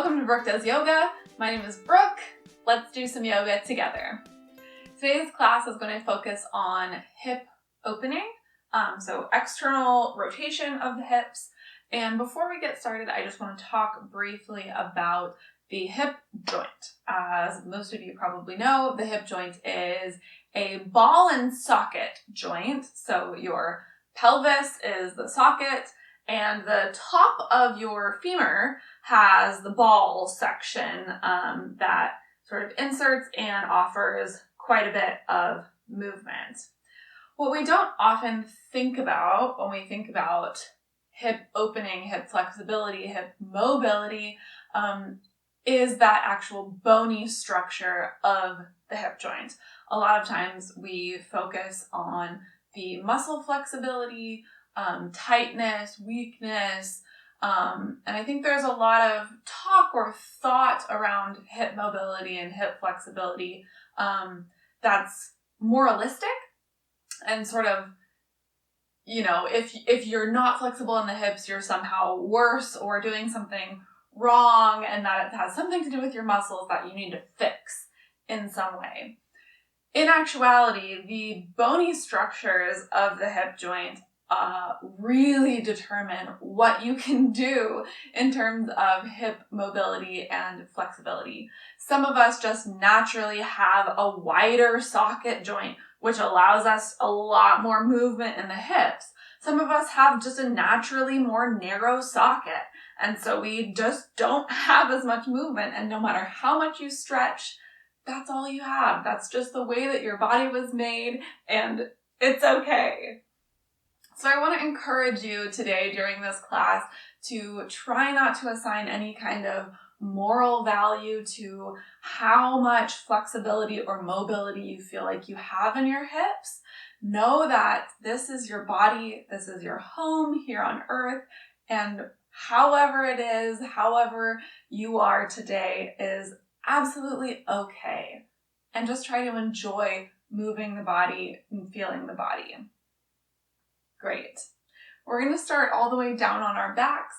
Welcome to Brooke Does Yoga. My name is Brooke. Let's do some yoga together. Today's class is going to focus on hip opening, so external rotation of the hips. And before we get started, I just want to talk briefly about the hip joint. As most of you probably know, the hip joint is a ball and socket joint. So your pelvis is the socket, and the top of your femur has the ball section that sort of inserts and offers quite a bit of movement. What we don't often think about when we think about hip opening, hip flexibility, hip mobility, is that actual bony structure of the hip joint. A lot of times we focus on the muscle flexibility, tightness, weakness, and I think there's a lot of talk or thought around hip mobility and hip flexibility that's moralistic and sort of, you know, if you're not flexible in the hips, you're somehow worse or doing something wrong, and that it has something to do with your muscles that you need to fix in some way. In actuality, the bony structures of the hip joint really determine what you can do in terms of hip mobility and flexibility. Some of us just naturally have a wider socket joint, which allows us a lot more movement in the hips. Some of us have just a naturally more narrow socket, and so we just don't have as much movement, and no matter how much you stretch, that's all you have. That's just the way that your body was made, and it's okay. So I want to encourage you today during this class to try not to assign any kind of moral value to how much flexibility or mobility you feel like you have in your hips. Know that this is your body, this is your home here on earth, and however it is, however you are today is absolutely okay. And just try to enjoy moving the body and feeling the body. Great. We're going to start all the way down on our backs.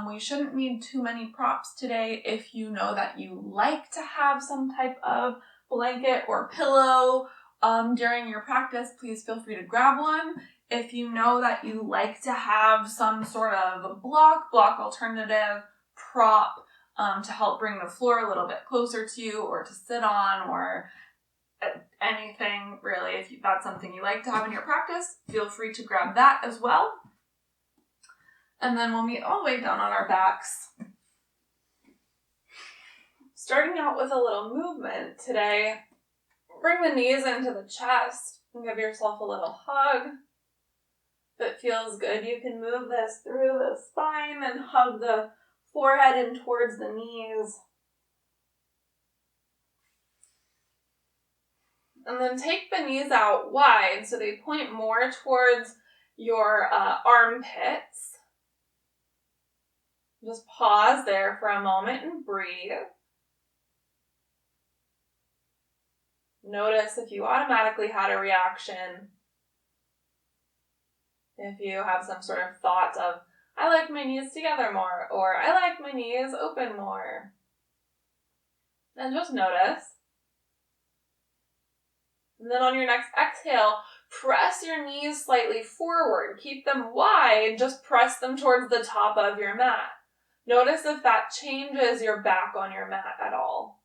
We shouldn't need too many props today. If you know that you like to have some type of blanket or pillow during your practice, please feel free to grab one. If you know that you like to have some sort of block alternative prop to help bring the floor a little bit closer to you or to sit on, or anything really, if that's something you like to have in your practice, feel free to grab that as well. And then we'll meet all the way down on our backs. Starting out with a little movement today, bring the knees into the chest and give yourself a little hug. If it feels good, you can move this through the spine and hug the forehead in towards the knees. And then take the knees out wide so they point more towards your armpits. Just pause there for a moment and breathe. Notice if you automatically had a reaction. If you have some sort of thought of, I like my knees together more, or I like my knees open more. And just notice. And then on your next exhale, press your knees slightly forward. Keep them wide, just press them towards the top of your mat. Notice if that changes your back on your mat at all.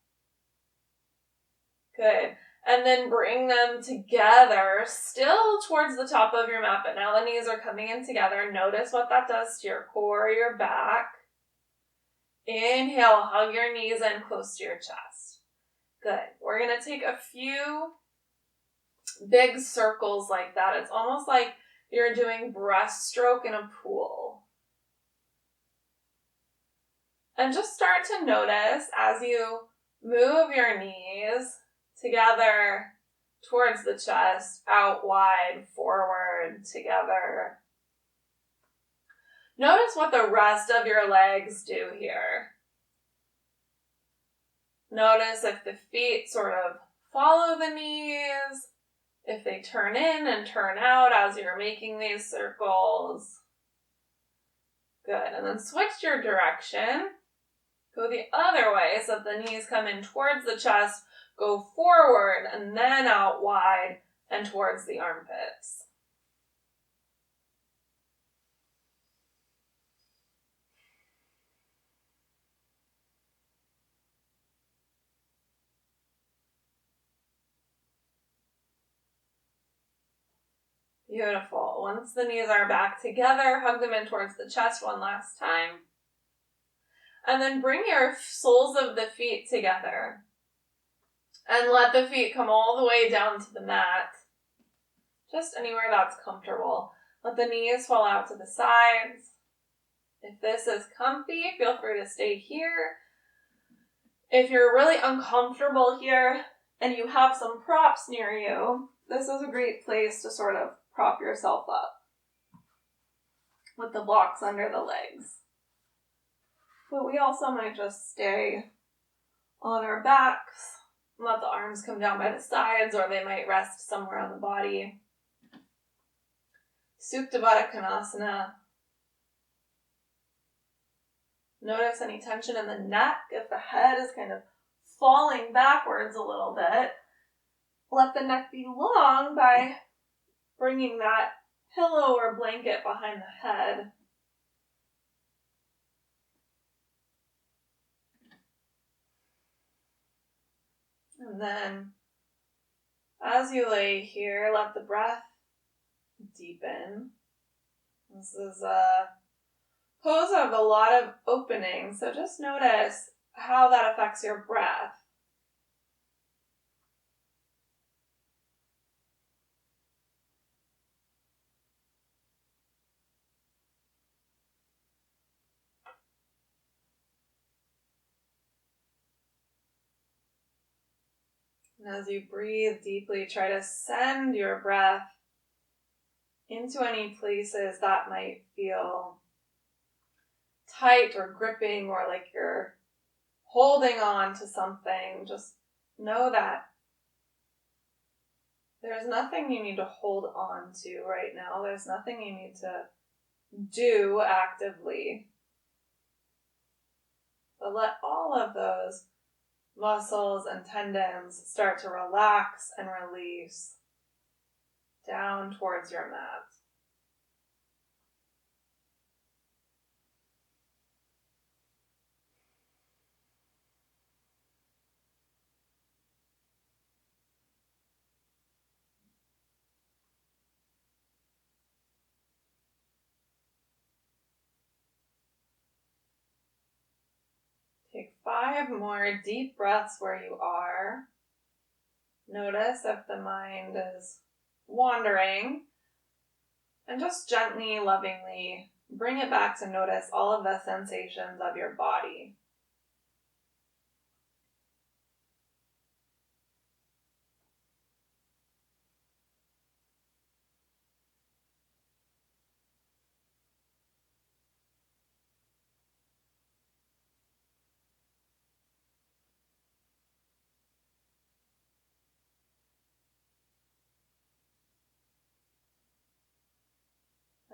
Good. And then bring them together, still towards the top of your mat, but now the knees are coming in together. Notice what that does to your core, your back. Inhale, hug your knees in close to your chest. Good. We're going to take a few big circles like that. It's almost like you're doing breaststroke in a pool. And just start to notice as you move your knees together towards the chest, out wide, forward, together. Notice what the rest of your legs do here. Notice if the feet sort of follow the knees, if they turn in and turn out as you're making these circles. Good. And then switch your direction. Go the other way so that the knees come in towards the chest, go forward, and then out wide and towards the armpits. Beautiful. Once the knees are back together, hug them in towards the chest one last time. And then bring your soles of the feet together. And let the feet come all the way down to the mat. Just anywhere that's comfortable. Let the knees fall out to the sides. If this is comfy, feel free to stay here. If you're really uncomfortable here and you have some props near you, this is a great place to sort of prop yourself up with the blocks under the legs. But we also might just stay on our backs, let the arms come down by the sides, or they might rest somewhere on the body. Supta Baddha Konasana. Notice any tension in the neck. If the head is kind of falling backwards a little bit, let the neck be long by bringing that pillow or blanket behind the head. And then, as you lay here, let the breath deepen. This is a pose of a lot of opening, so just notice how that affects your breath. And as you breathe deeply, try to send your breath into any places that might feel tight or gripping or like you're holding on to something. Just know that there's nothing you need to hold on to right now. There's nothing you need to do actively. But let all of those muscles and tendons start to relax and release down towards your mat. Take 5 more deep breaths where you are. Notice if the mind is wandering, and just gently, lovingly bring it back to notice all of the sensations of your body.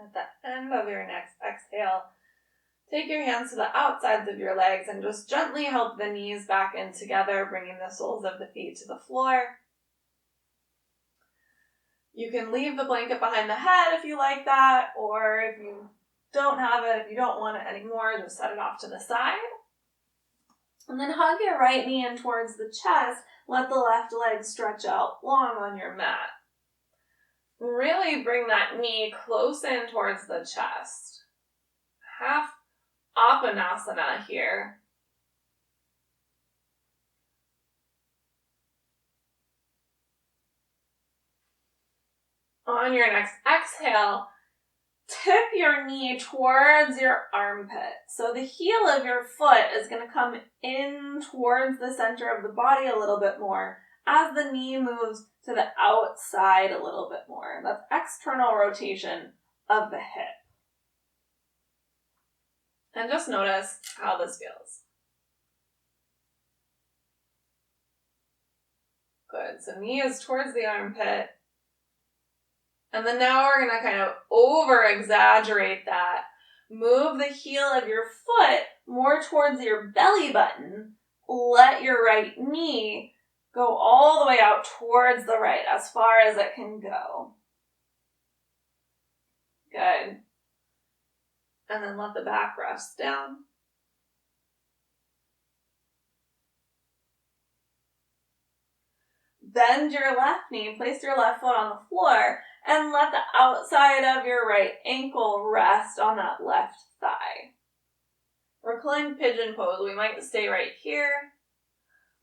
At the end of your next exhale, take your hands to the outsides of your legs and just gently help the knees back in together, bringing the soles of the feet to the floor. You can leave the blanket behind the head if you like that, or if you don't have it, if you don't want it anymore, just set it off to the side. And then hug your right knee in towards the chest. Let the left leg stretch out long on your mat. Really bring that knee close in towards the chest. Half Apanasana here. On your next exhale, tip your knee towards your armpit. So the heel of your foot is going to come in towards the center of the body a little bit more as the knee moves to the outside a little bit more. That's external rotation of the hip. And just notice how this feels. Good. So knee is towards the armpit. And then now we're going to kind of over-exaggerate that. Move the heel of your foot more towards your belly button, let your right knee go all the way out towards the right, as far as it can go. Good. And then let the back rest down. Bend your left knee, place your left foot on the floor, and let the outside of your right ankle rest on that left thigh. Reclined pigeon pose. We might stay right here.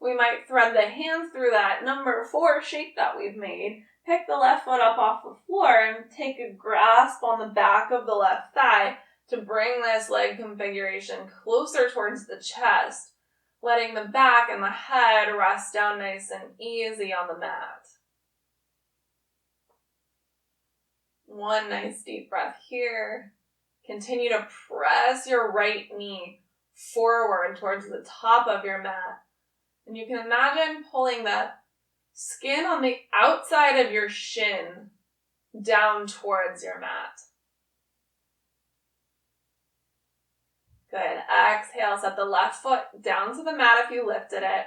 We might thread the hands through that number 4 shape that we've made. Pick the left foot up off the floor and take a grasp on the back of the left thigh to bring this leg configuration closer towards the chest, letting the back and the head rest down nice and easy on the mat. One nice deep breath here. Continue to press your right knee forward towards the top of your mat. And you can imagine pulling the skin on the outside of your shin down towards your mat. Good. Exhale, set the left foot down to the mat if you lifted it.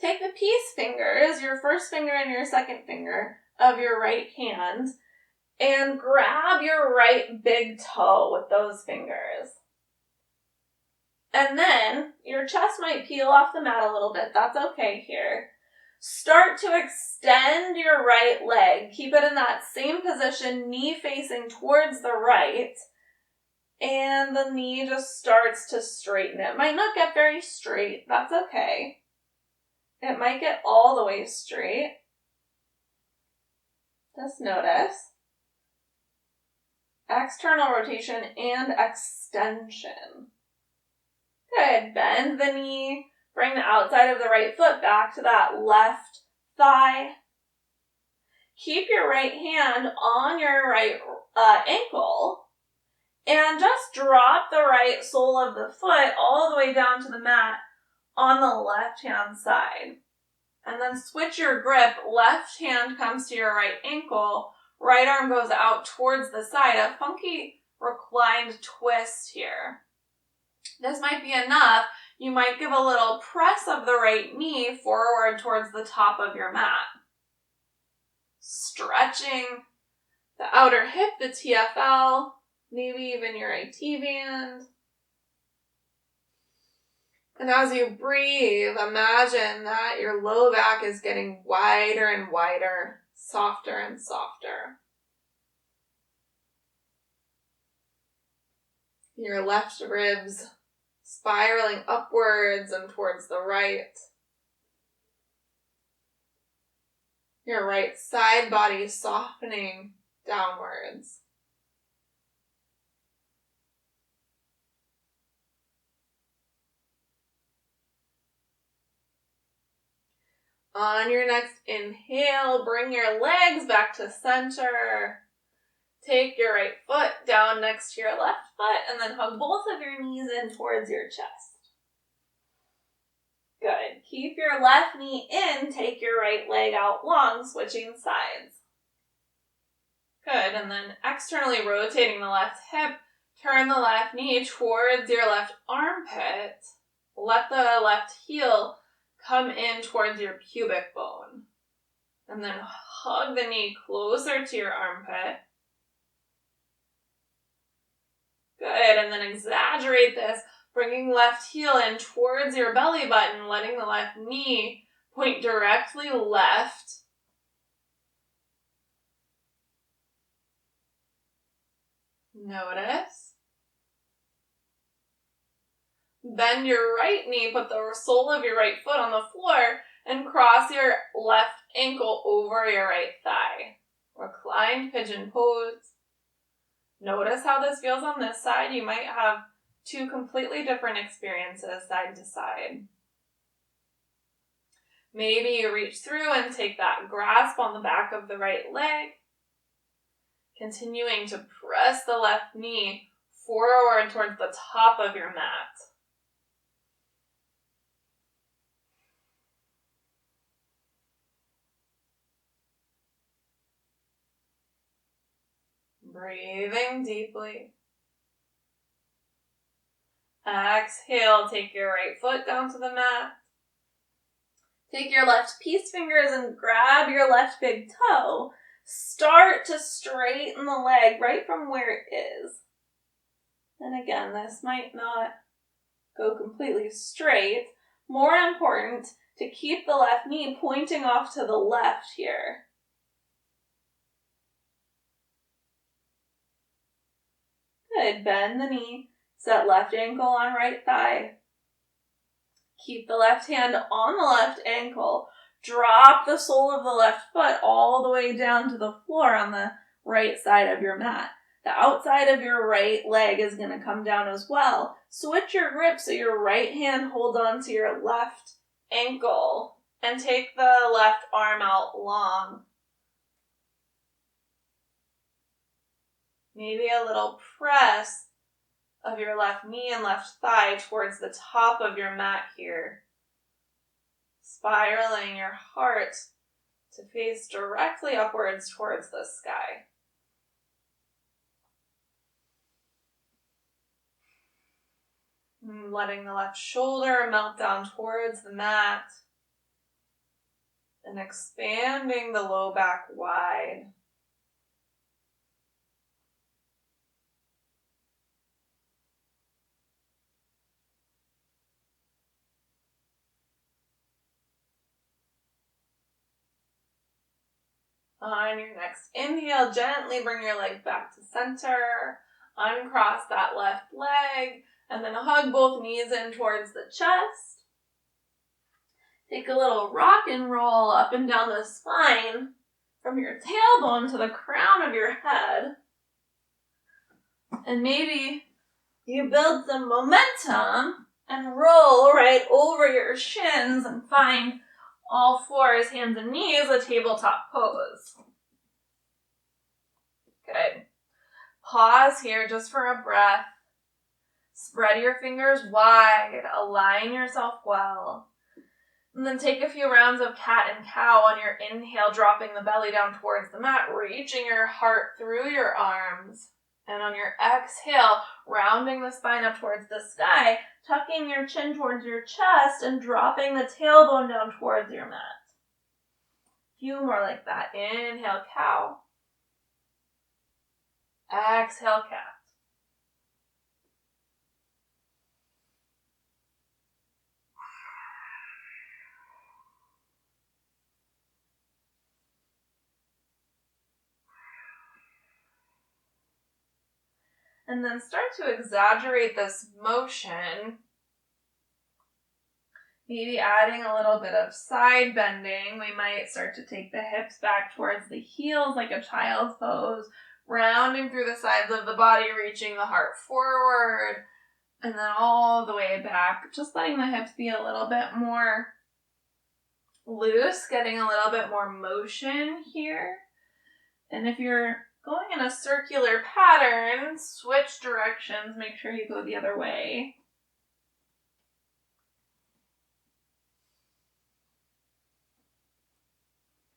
Take the peace fingers, your first finger and your second finger of your right hand, and grab your right big toe with those fingers. And then your chest might peel off the mat a little bit. That's okay here. Start to extend your right leg. Keep it in that same position, knee facing towards the right. And the knee just starts to straighten. It might not get very straight. That's okay. It might get all the way straight. Just notice. External rotation and extension. Good. Bend the knee. Bring the outside of the right foot back to that left thigh. Keep your right hand on your right ankle and just drop the right sole of the foot all the way down to the mat on the left-hand side. And then switch your grip. Left hand comes to your right ankle. Right arm goes out towards the side. A funky reclined twist here. This might be enough. You might give a little press of the right knee forward towards the top of your mat. Stretching the outer hip, the TFL, maybe even your IT band. And as you breathe, imagine that your low back is getting wider and wider, softer and softer. Your left ribs spiraling upwards and towards the right. Your right side body softening downwards. On your next inhale, bring your legs back to center. Take your right foot down next to your left foot and then hug both of your knees in towards your chest. Good. Keep your left knee in, take your right leg out long, switching sides. Good, and then externally rotating the left hip, turn the left knee towards your left armpit. Let the left heel come in towards your pubic bone. And then hug the knee closer to your armpit. Good, and then exaggerate this, bringing left heel in towards your belly button, letting the left knee point directly left. Notice. Bend your right knee, put the sole of your right foot on the floor, and cross your left ankle over your right thigh. Reclined pigeon pose. Notice how this feels on this side. You might have two completely different experiences side to side. Maybe you reach through and take that grasp on the back of the right leg. Continuing to press the left knee forward towards the top of your mat. Breathing deeply. Exhale, take your right foot down to the mat. Take your left peace fingers and grab your left big toe. Start to straighten the leg right from where it is. And again, this might not go completely straight. More important, to keep the left knee pointing off to the left here. Good, bend the knee, set left ankle on right thigh. Keep the left hand on the left ankle. Drop the sole of the left foot all the way down to the floor on the right side of your mat. The outside of your right leg is going to come down as well. Switch your grip so your right hand holds on to your left ankle and take the left arm out long. Maybe a little press of your left knee and left thigh towards the top of your mat here. Spiraling your heart to face directly upwards towards the sky. And letting the left shoulder melt down towards the mat and expanding the low back wide. On your next inhale, gently bring your leg back to center. Uncross that left leg, and then hug both knees in towards the chest. Take a little rock and roll up and down the spine from your tailbone to the crown of your head. And maybe you build some momentum and roll right over your shins and find all fours, hands and knees, a tabletop pose. Good. Pause here just for a breath. Spread your fingers wide. Align yourself well. And then take a few rounds of cat and cow on your inhale, dropping the belly down towards the mat, reaching your heart through your arms. And on your exhale, rounding the spine up towards the sky, tucking your chin towards your chest and dropping the tailbone down towards your mat. A few more like that. Inhale, cow. Exhale, cat. And then start to exaggerate this motion. Maybe adding a little bit of side bending. We might start to take the hips back towards the heels like a child's pose, rounding through the sides of the body, reaching the heart forward, and then all the way back. Just letting the hips be a little bit more loose, getting a little bit more motion here. And if you're going in a circular pattern, switch directions, make sure you go the other way.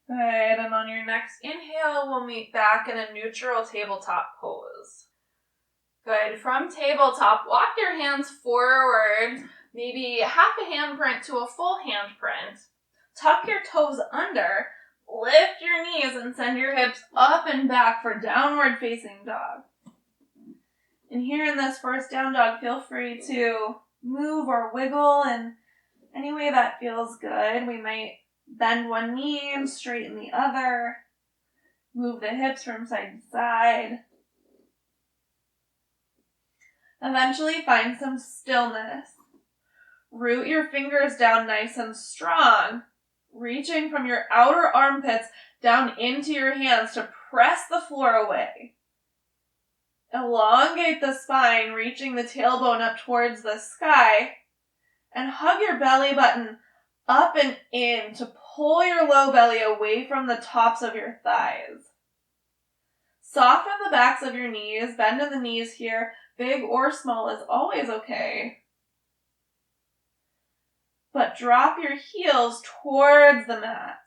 Good, and on your next inhale, we'll meet back in a neutral tabletop pose. Good, from tabletop, walk your hands forward, maybe half a hand print to a full hand print. Tuck your toes under, lift your knees and send your hips up and back for downward facing dog. And here in this first down dog, feel free to move or wiggle in any way that feels good. We might bend one knee and straighten the other. Move the hips from side to side. Eventually find some stillness. Root your fingers down nice and strong, reaching from your outer armpits down into your hands to press the floor away. Elongate the spine, reaching the tailbone up towards the sky, and hug your belly button up and in to pull your low belly away from the tops of your thighs. Soften the backs of your knees, bend in the knees here, big or small is always okay. But drop your heels towards the mat.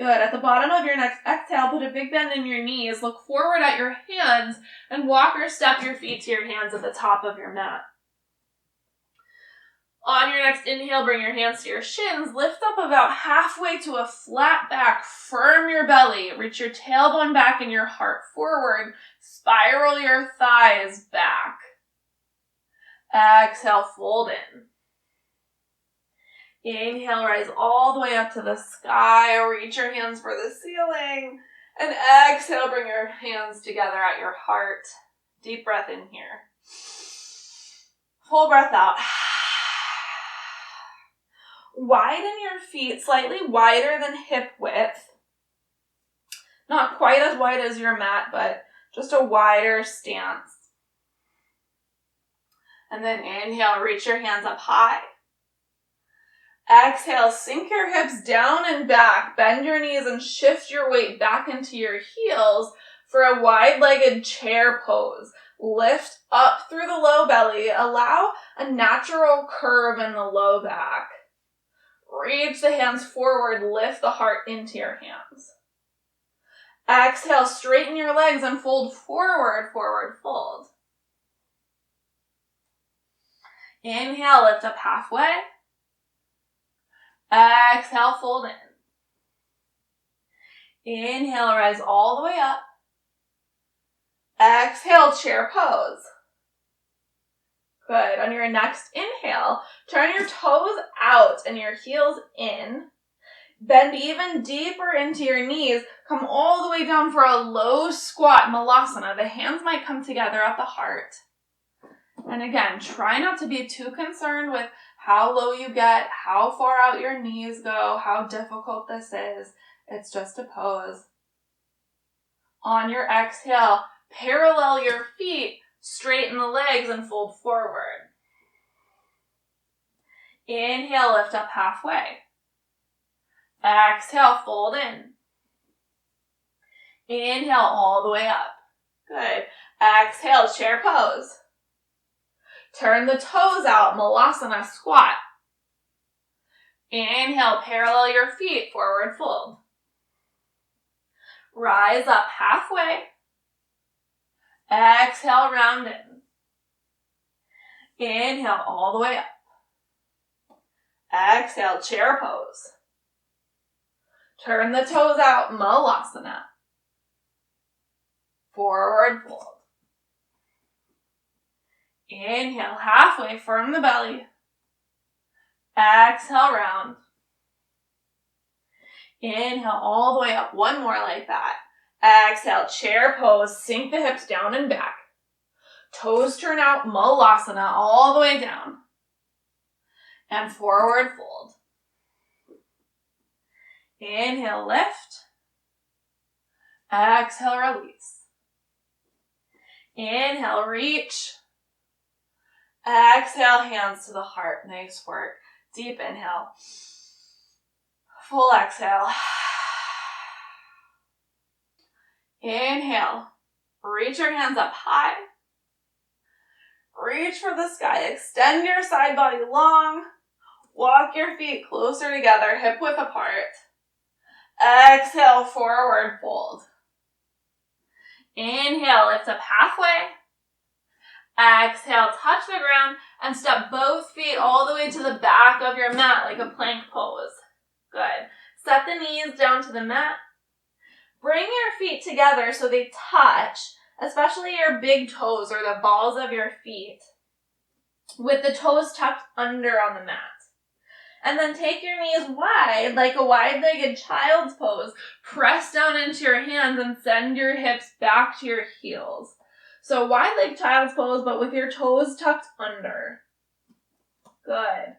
Good. At the bottom of your next exhale, put a big bend in your knees. Look forward at your hands and walk or step your feet to your hands at the top of your mat. On your next inhale, bring your hands to your shins. Lift up about halfway to a flat back. Firm your belly. Reach your tailbone back and your heart forward. Spiral your thighs back. Exhale, fold in. Inhale, rise all the way up to the sky. Reach your hands for the ceiling. And exhale, bring your hands together at your heart. Deep breath in here. Full breath out. Widen your feet slightly wider than hip width. Not quite as wide as your mat, but just a wider stance. And then inhale, reach your hands up high. Exhale, sink your hips down and back. Bend your knees and shift your weight back into your heels for a wide-legged chair pose. Lift up through the low belly. Allow a natural curve in the low back. Reach the hands forward. Lift the heart into your hands. Exhale, straighten your legs and fold forward, forward fold. Inhale, lift up halfway. Exhale, fold in. Inhale, rise all the way up. Exhale, chair pose. Good. On your next inhale, turn your toes out and your heels in. Bend even deeper into your knees. Come all the way down for a low squat, malasana. The hands might come together at the heart. And again, try not to be too concerned with how low you get, how far out your knees go, how difficult this is. It's just a pose. On your exhale, parallel your feet, straighten the legs, and fold forward. Inhale, lift up halfway. Exhale, fold in. Inhale, all the way up. Good. Exhale, chair pose. Turn the toes out, malasana squat. Inhale, parallel your feet, forward fold. Rise up halfway. Exhale, round in. Inhale, all the way up. Exhale, chair pose. Turn the toes out, malasana. Forward fold. Inhale, halfway, firm the belly. Exhale, round. Inhale, all the way up. One more like that. Exhale, chair pose. Sink the hips down and back. Toes turn out, malasana, all the way down. And forward fold. Inhale, lift. Exhale, release. Inhale, reach. Exhale, hands to the heart. Nice work. Deep inhale. Full exhale. Inhale. Reach your hands up high. Reach for the sky. Extend your side body long. Walk your feet closer together, hip width apart. Exhale, forward fold. Inhale, lift up halfway. Exhale, touch the ground and step both feet all the way to the back of your mat like a plank pose. Good. Set the knees down to the mat. Bring your feet together so they touch, especially your big toes or the balls of your feet, with the toes tucked under on the mat. And then take your knees wide, like a wide-legged child's pose. Press down into your hands and send your hips back to your heels. So wide-legged child's pose, but with your toes tucked under. Good.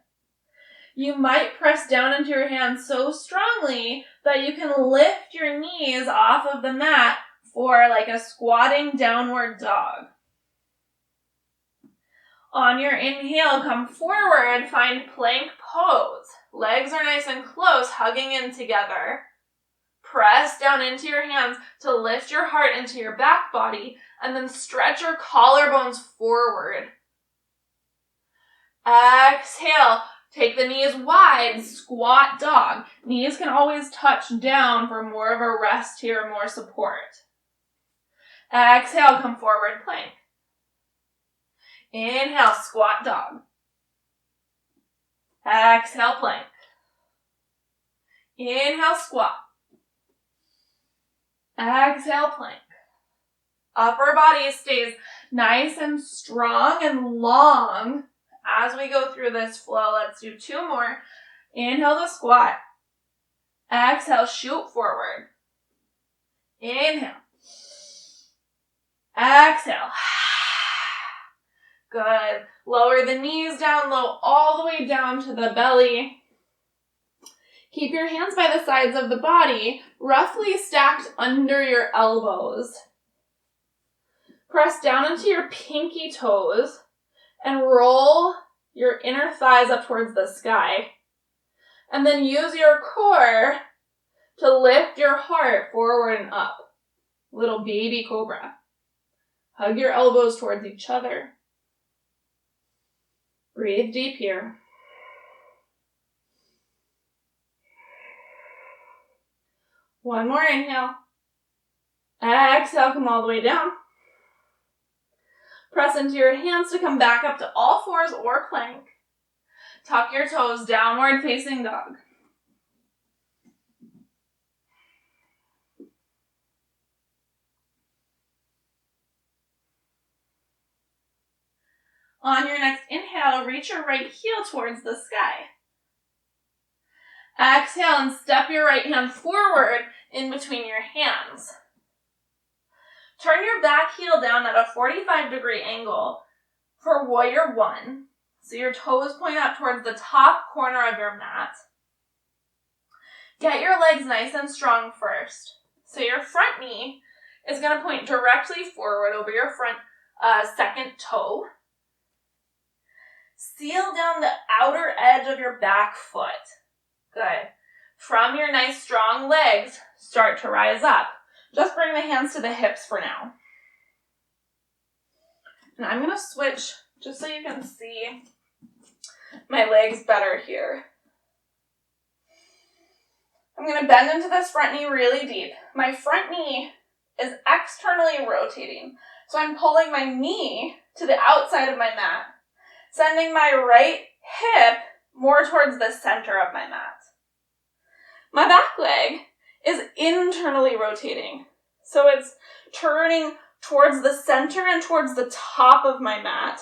You might press down into your hands so strongly that you can lift your knees off of the mat for like a squatting downward dog. On your inhale, come forward, find plank pose. Legs are nice and close, hugging in together. Press down into your hands to lift your heart into your back body, and then stretch your collarbones forward. Exhale, Take the knees wide, squat dog. Knees can always touch down for more of a rest here, more support. Exhale, come forward plank. Inhale, squat dog. Exhale, plank. Inhale, squat. Exhale, plank. Upper body stays nice and strong and long as we go through this flow. Let's do 2 more. Inhale to squat. Exhale, shoot forward. Inhale. Exhale. Good. Lower the knees down low, all the way down to the belly. Keep your hands by the sides of the body, roughly stacked under your elbows. Press down into your pinky toes and roll your inner thighs up towards the sky. And then use your core to lift your heart forward and up. Little baby cobra. Hug your elbows towards each other. Breathe deep here. One more inhale. Exhale, come all the way down. Press into your hands to come back up to all fours or plank. Tuck your toes, downward facing dog. On your next inhale, reach your right heel towards the sky. Exhale and step your right hand forward in between your hands. Turn your back heel down at a 45-degree angle for warrior 1. So your toes point up towards the top corner of your mat. Get your legs nice and strong first. So your front knee is going to point directly forward over your front second toe. Seal down the outer edge of your back foot. Good. From your nice strong legs, start to rise up. Just bring the hands to the hips for now. And I'm going to switch just so you can see my legs better here. I'm going to bend into this front knee really deep. My front knee is externally rotating. So I'm pulling my knee to the outside of my mat, sending my right hip more towards the center of my mat. My back leg is internally rotating. So it's turning towards the center and towards the top of my mat.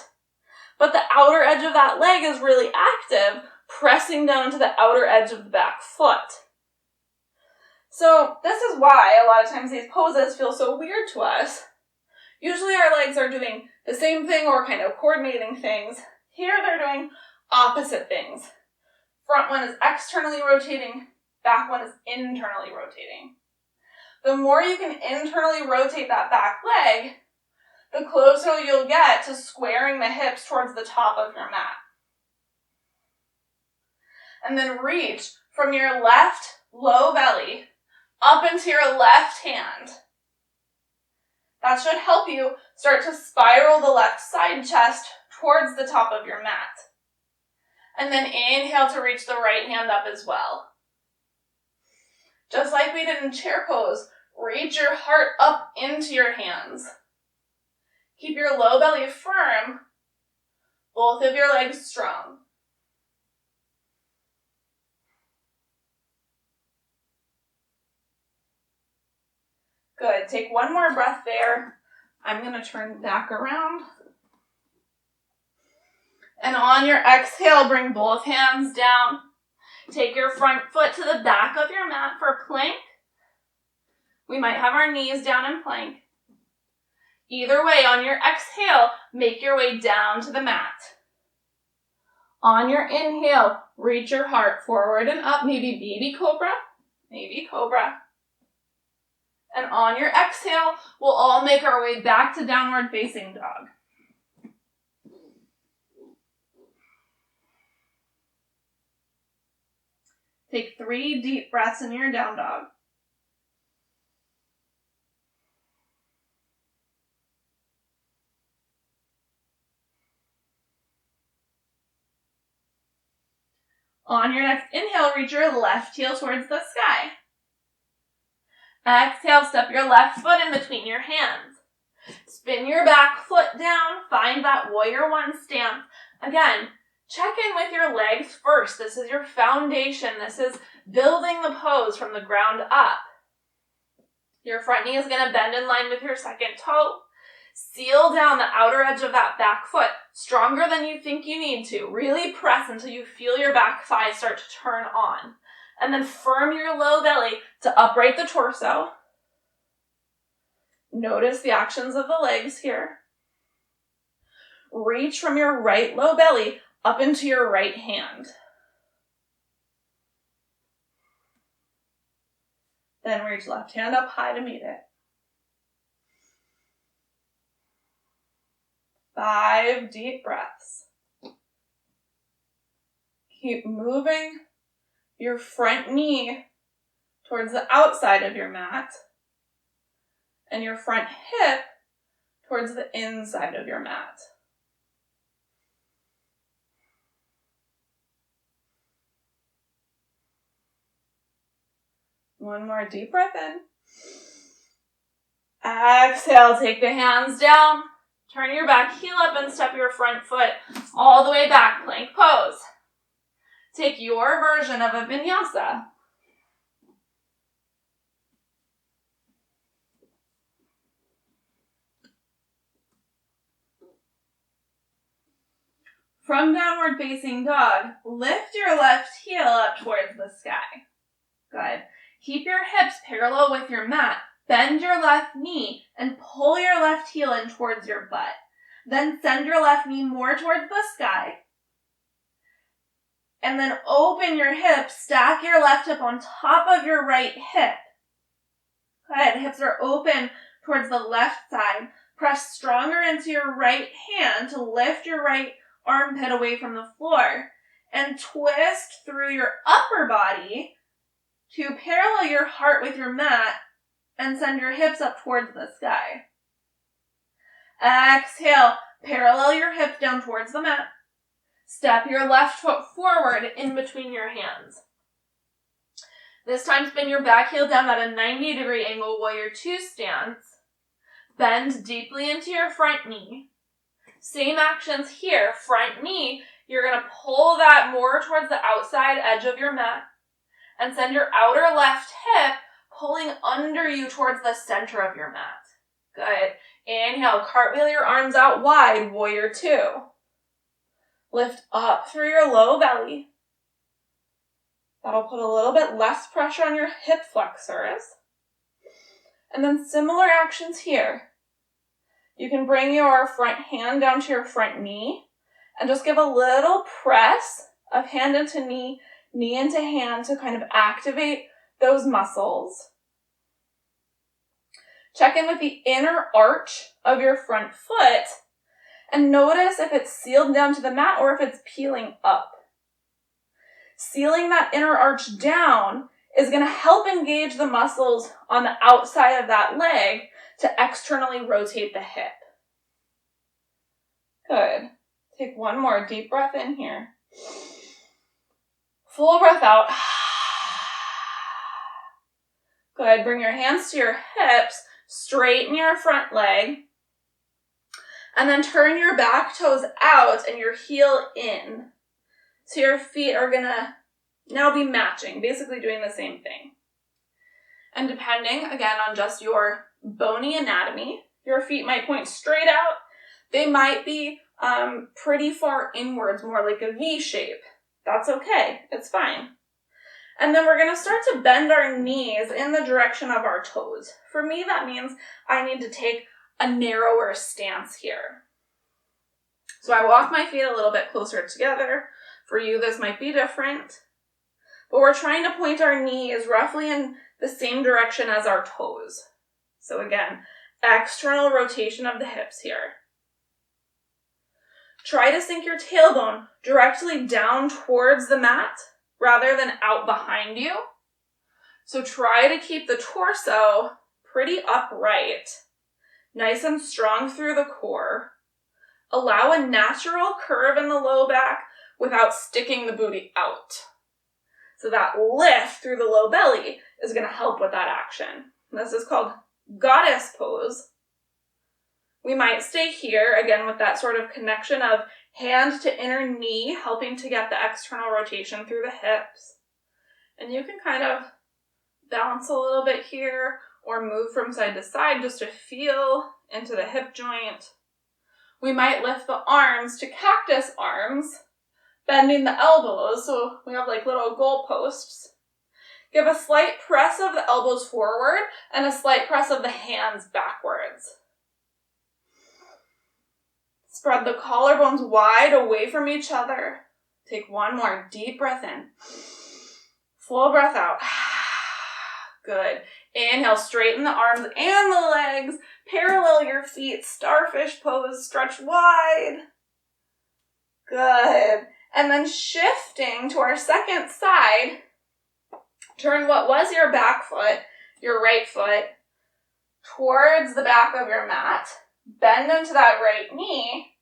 But the outer edge of that leg is really active, pressing down to the outer edge of the back foot. So this is why a lot of times these poses feel so weird to us. Usually our legs are doing the same thing or kind of coordinating things. Here they're doing opposite things. Front one is externally rotating, back one is internally rotating. The more you can internally rotate that back leg, the closer you'll get to squaring the hips towards the top of your mat. And then reach from your left low belly up into your left hand. That should help you start to spiral the left side chest towards the top of your mat. And then inhale to reach the right hand up as well. Just like we did in chair pose, reach your heart up into your hands. Keep your low belly firm, both of your legs strong. Good, take one more breath there. I'm going to turn back around. And on your exhale, bring both hands down. Take your front foot to the back of your mat for plank. We might have our knees down in plank. Either way, on your exhale, make your way down to the mat. On your inhale, reach your heart forward and up, maybe baby cobra, maybe cobra. And on your exhale, we'll all make our way back to downward facing dog. Take 3 deep breaths in your down dog. On your next inhale, reach your left heel towards the sky. Exhale, step your left foot in between your hands. Spin your back foot down, find that warrior one stance. Again, check in with your legs first. This is your foundation. This is building the pose from the ground up. Your front knee is going to bend in line with your second toe. Seal down the outer edge of that back foot, stronger than you think you need to. Really press until you feel your back thigh start to turn on. And then firm your low belly to upright the torso. Notice the actions of the legs here. Reach from your right low belly up into your right hand. Then reach left hand up high to meet it. 5 deep breaths. Keep moving your front knee towards the outside of your mat and your front hip towards the inside of your mat. One more deep breath in. Exhale, take the hands down. Turn your back heel up and step your front foot all the way back, plank pose. Take your version of a vinyasa. From downward facing dog, lift your left heel up towards the sky. Good. Keep your hips parallel with your mat. Bend your left knee and pull your left heel in towards your butt. Then send your left knee more towards the sky. And then open your hips, stack your left hip on top of your right hip. Good. Hips are open towards the left side. Press stronger into your right hand to lift your right armpit away from the floor. And twist through your upper body to parallel your heart with your mat and send your hips up towards the sky. Exhale, parallel your hips down towards the mat. Step your left foot forward in between your hands. This time spin your back heel down at a 90-degree angle, warrior two stance. Bend deeply into your front knee. Same actions here. Front knee, you're going to pull that more towards the outside edge of your mat and send your outer left hip pulling under you towards the center of your mat. Good. Inhale, cartwheel your arms out wide, warrior two. Lift up through your low belly. That'll put a little bit less pressure on your hip flexors. And then similar actions here. You can bring your front hand down to your front knee and just give a little press of hand into knee, knee into hand to kind of activate those muscles. Check in with the inner arch of your front foot and notice if it's sealed down to the mat or if it's peeling up. Sealing that inner arch down is going to help engage the muscles on the outside of that leg to externally rotate the hip. Good. Take one more deep breath in here. Full breath out. Good. Bring your hands to your hips. Straighten your front leg. And then turn your back toes out and your heel in. So your feet are going to now be matching, basically doing the same thing. And depending, again, on just your bony anatomy, your feet might point straight out. They might be pretty far inwards, more like a V shape. That's okay. It's fine. And then we're going to start to bend our knees in the direction of our toes. For me, that means I need to take a narrower stance here. So I walk my feet a little bit closer together. For you, this might be different. But we're trying to point our knees roughly in the same direction as our toes. So again, external rotation of the hips here. Try to sink your tailbone directly down towards the mat rather than out behind you. So try to keep the torso pretty upright, nice and strong through the core. Allow a natural curve in the low back without sticking the booty out. So that lift through the low belly is going to help with that action. This is called goddess pose. We might stay here, again, with that sort of connection of hand to inner knee, helping to get the external rotation through the hips. And you can kind of bounce a little bit here or move from side to side just to feel into the hip joint. We might lift the arms to cactus arms, bending the elbows, so we have like little goalposts. Give a slight press of the elbows forward and a slight press of the hands backwards. Spread the collarbones wide away from each other. Take one more deep breath in. Full breath out. Good. Inhale, straighten the arms and the legs. Parallel your feet. Starfish pose. Stretch wide. Good. And then shifting to our second side, turn what was your back foot, your right foot, towards the back of your mat. Bend into that right knee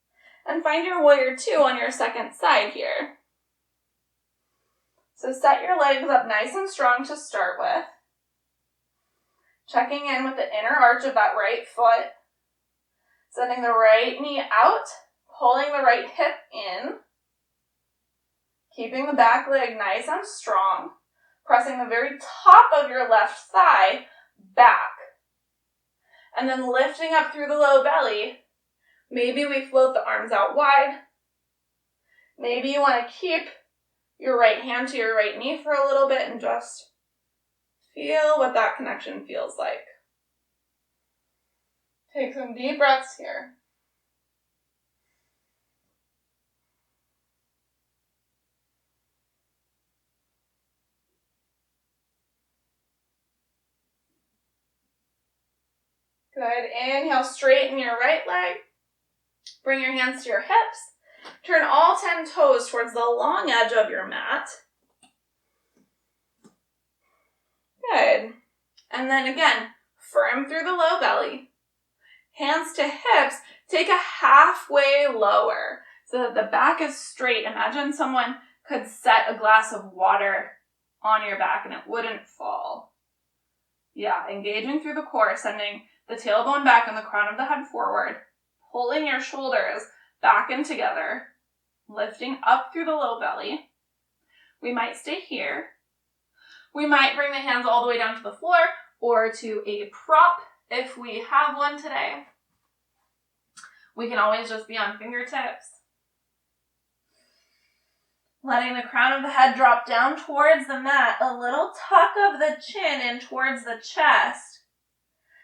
and find your warrior two on your second side here. So set your legs up nice and strong to start with. Checking in with the inner arch of that right foot. Sending the right knee out, pulling the right hip in. Keeping the back leg nice and strong. Pressing the very top of your left thigh back. And then lifting up through the low belly. Maybe we float the arms out wide. Maybe you want to keep your right hand to your right knee for a little bit and just feel what that connection feels like. Take some deep breaths here. Good. Inhale, straighten your right leg. Bring your hands to your hips. Turn all 10 toes towards the long edge of your mat. Good. And then again, firm through the low belly. Hands to hips. Take a halfway lower so that the back is straight. Imagine someone could set a glass of water on your back and it wouldn't fall. Yeah, engaging through the core, sending the tailbone back and the crown of the head forward. Pulling your shoulders back and together, lifting up through the low belly. We might stay here. We might bring the hands all the way down to the floor or to a prop if we have one today. We can always just be on fingertips. Letting the crown of the head drop down towards the mat, a little tuck of the chin in towards the chest.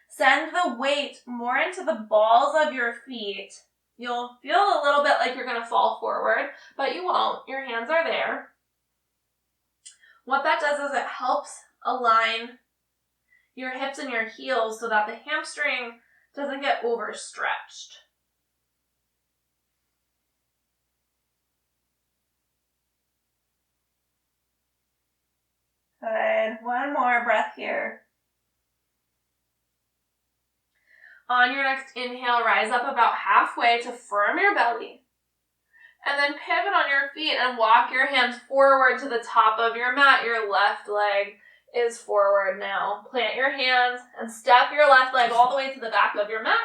Send the weight more into the balls of your feet. You'll feel a little bit like you're going to fall forward, but you won't. Your hands are there. What that does is it helps align your hips and your heels so that the hamstring doesn't get overstretched. Good. One more breath here. On your next inhale, rise up about halfway to firm your belly. And then pivot on your feet and walk your hands forward to the top of your mat. Your left leg is forward now. Plant your hands and step your left leg all the way to the back of your mat.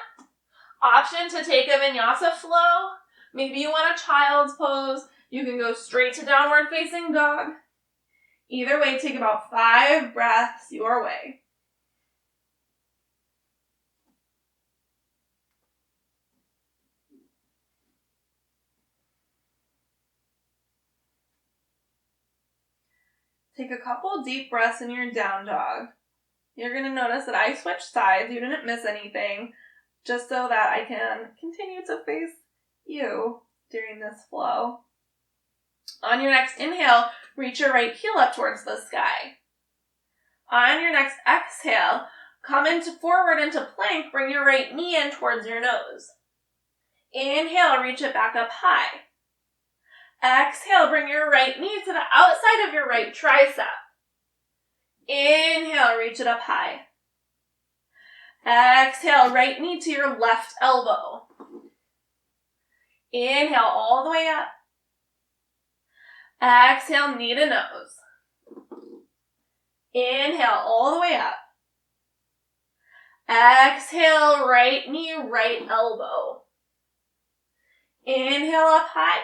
Option to take a vinyasa flow. Maybe you want a child's pose. You can go straight to downward facing dog. Either way, take about 5 breaths your way. Take a couple deep breaths in your down dog. You're going to notice that I switched sides. You didn't miss anything, just so that I can continue to face you during this flow. On your next inhale, reach your right heel up towards the sky. On your next exhale, come forward into plank. Bring your right knee in towards your nose. Inhale, reach it back up high. Exhale, bring your right knee to the outside of your right tricep. Inhale, reach it up high. Exhale, right knee to your left elbow. Inhale all the way up. Exhale, knee to nose. Inhale all the way up. Exhale, right knee, right elbow. Inhale up high.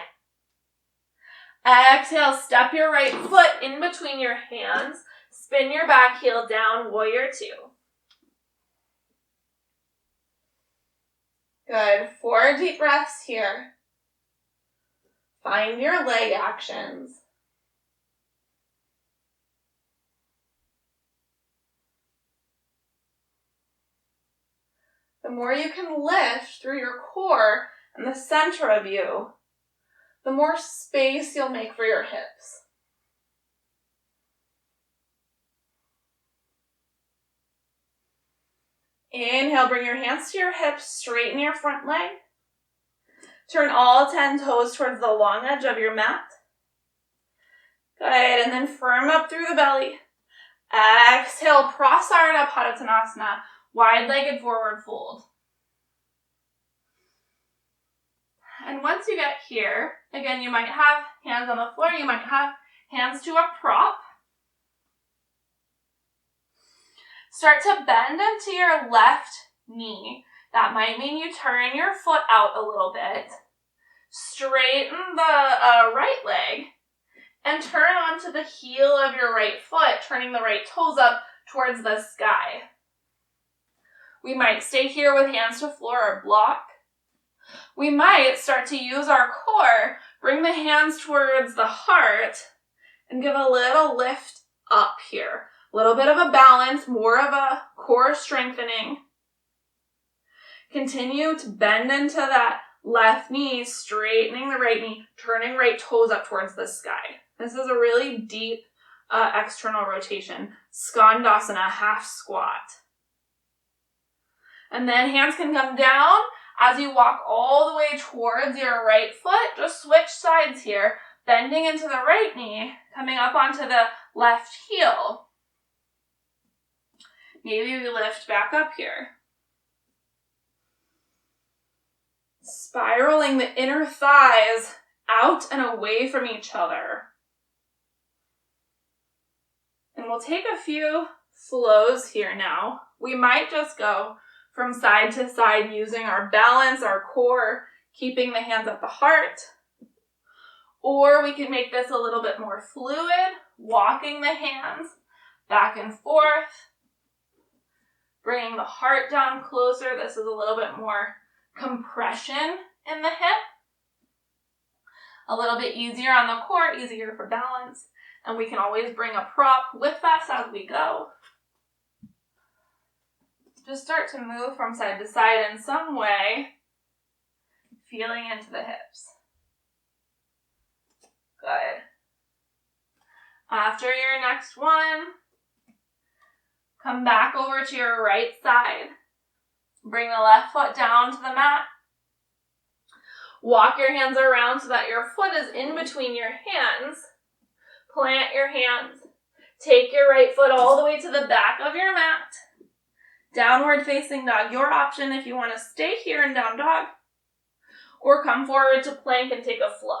Exhale, step your right foot in between your hands. Spin your back heel down, warrior two. Good. 4 deep breaths here. Find your leg actions. The more you can lift through your core and the center of you, the more space you'll make for your hips. Inhale, bring your hands to your hips, straighten your front leg. Turn all 10 toes towards the long edge of your mat. Good, and then firm up through the belly. Exhale, Prasarna Padottanasana, wide-legged forward fold. And once you get here, again, you might have hands on the floor, you might have hands to a prop. Start to bend into your left knee. That might mean you turn your foot out a little bit. Straighten the right leg and turn onto the heel of your right foot, turning the right toes up towards the sky. We might stay here with hands to floor or block. We might start to use our core, bring the hands towards the heart, and give a little lift up here. A little bit of a balance, more of a core strengthening. Continue to bend into that left knee, straightening the right knee, turning right toes up towards the sky. This is a really deep external rotation. Skandasana, half squat. And then hands can come down as you walk all the way towards your right foot. Just switch sides here, bending into the right knee, coming up onto the left heel. Maybe we lift back up here. Spiraling the inner thighs out and away from each other. And we'll take a few flows here now. We might just go from side to side using our balance, our core, keeping the hands at the heart. Or we can make this a little bit more fluid, walking the hands back and forth, bringing the heart down closer. This is a little bit more compression in the hip. A little bit easier on the core, easier for balance. And we can always bring a prop with us as we go. Just start to move from side to side in some way, feeling into the hips. Good. After your next one, come back over to your right side. Bring the left foot down to the mat. Walk your hands around so that your foot is in between your hands. Plant your hands. Take your right foot all the way to the back of your mat. Downward facing dog, your option if you want to stay here in down dog, or come forward to plank and take a flow.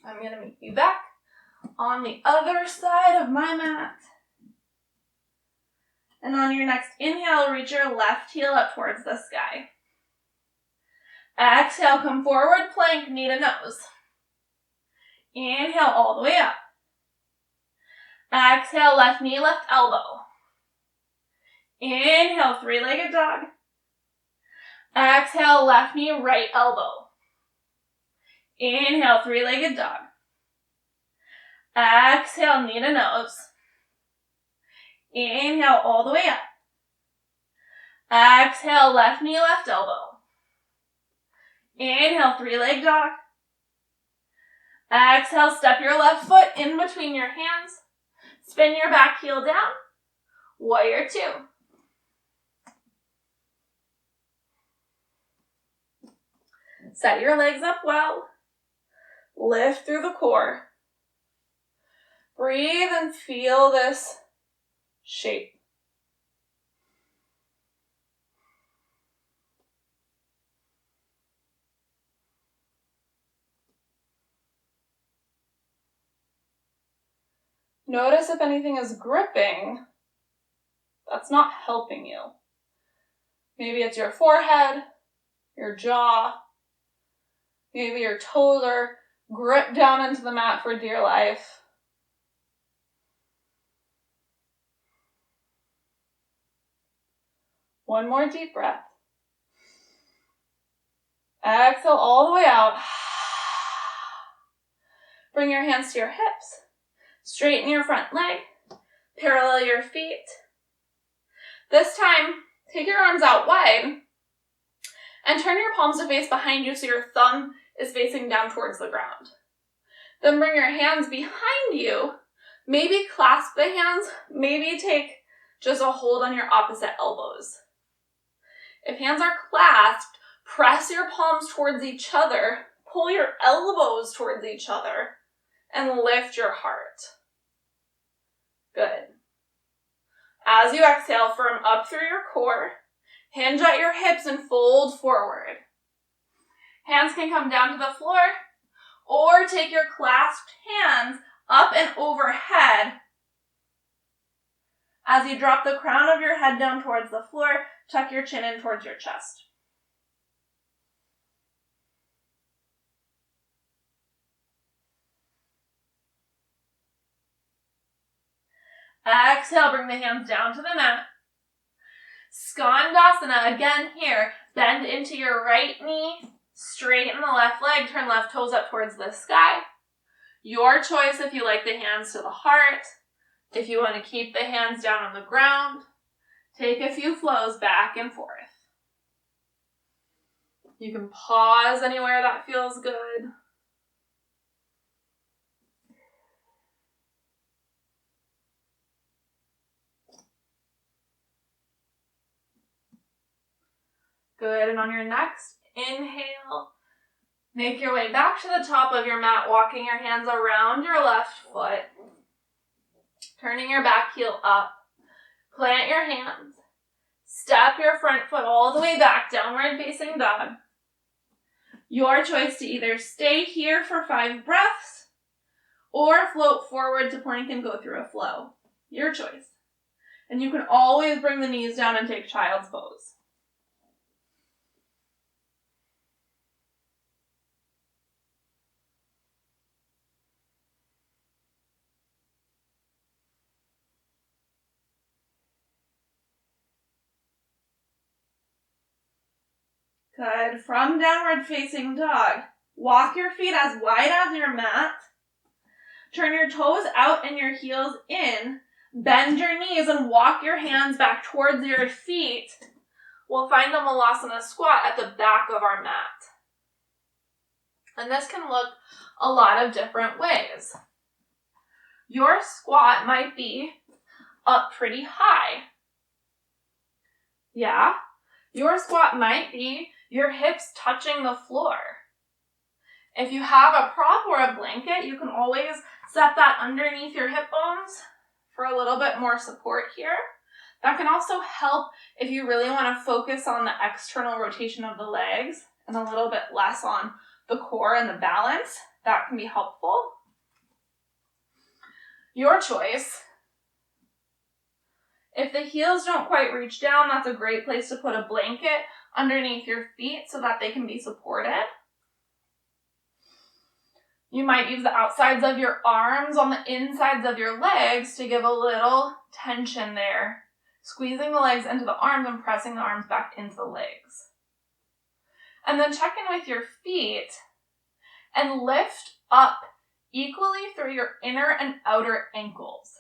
I'm going to meet you back on the other side of my mat. And on your next inhale, reach your left heel up towards the sky. Exhale, come forward, plank, knee to nose. Inhale all the way up. Exhale, left knee, left elbow. Inhale, three-legged dog. Exhale, left knee, right elbow. Inhale, three-legged dog. Exhale, knee to nose. Inhale all the way up. Exhale, left knee, left elbow. Inhale, three-legged dog. Exhale, step your left foot in between your hands. Spin your back heel down. Warrior two. Set your legs up well. Lift through the core. Breathe and feel this shape. Notice if anything is gripping that's not helping you. Maybe it's your forehead, your jaw, maybe your toes are gripped down into the mat for dear life. One more deep breath. Exhale all the way out. Bring your hands to your hips. Straighten your front leg. Parallel your feet. This time, take your arms out wide and turn your palms to face behind you so your thumb is facing down towards the ground. Then bring your hands behind you. Maybe clasp the hands. Maybe take just a hold on your opposite elbows. If hands are clasped, press your palms towards each other. Pull your elbows towards each other and lift your heart. Good. As you exhale, firm up through your core. Hinge at your hips and fold forward. Hands can come down to the floor, or take your clasped hands up and overhead. As you drop the crown of your head down towards the floor, tuck your chin in towards your chest. Exhale, bring the hands down to the mat. Skandasana, again here. Bend into your right knee, straighten the left leg, turn left toes up towards the sky. Your choice if you like the hands to the heart. If you want to keep the hands down on the ground, take a few flows back and forth. You can pause anywhere that feels good. Good, and on your next inhale, make your way back to the top of your mat, walking your hands around your left foot, turning your back heel up, plant your hands, step your front foot all the way back, downward facing dog. Your choice to either stay here for 5 breaths or float forward to plank and go through a flow. Your choice. And you can always bring the knees down and take child's pose. Good. From downward facing dog, walk your feet as wide as your mat. Turn your toes out and your heels in. Bend your knees and walk your hands back towards your feet. We'll find a Malasana squat at the back of our mat. And this can look a lot of different ways. Your squat might be up pretty high. Yeah. Your squat might be your hips touching the floor. If you have a prop or a blanket, you can always set that underneath your hip bones for a little bit more support here. That can also help if you really want to focus on the external rotation of the legs and a little bit less on the core and the balance. That can be helpful. Your choice. If the heels don't quite reach down, that's a great place to put a blanket underneath your feet so that they can be supported. You might use the outsides of your arms on the insides of your legs to give a little tension there. Squeezing the legs into the arms and pressing the arms back into the legs. And then check in with your feet and lift up equally through your inner and outer ankles.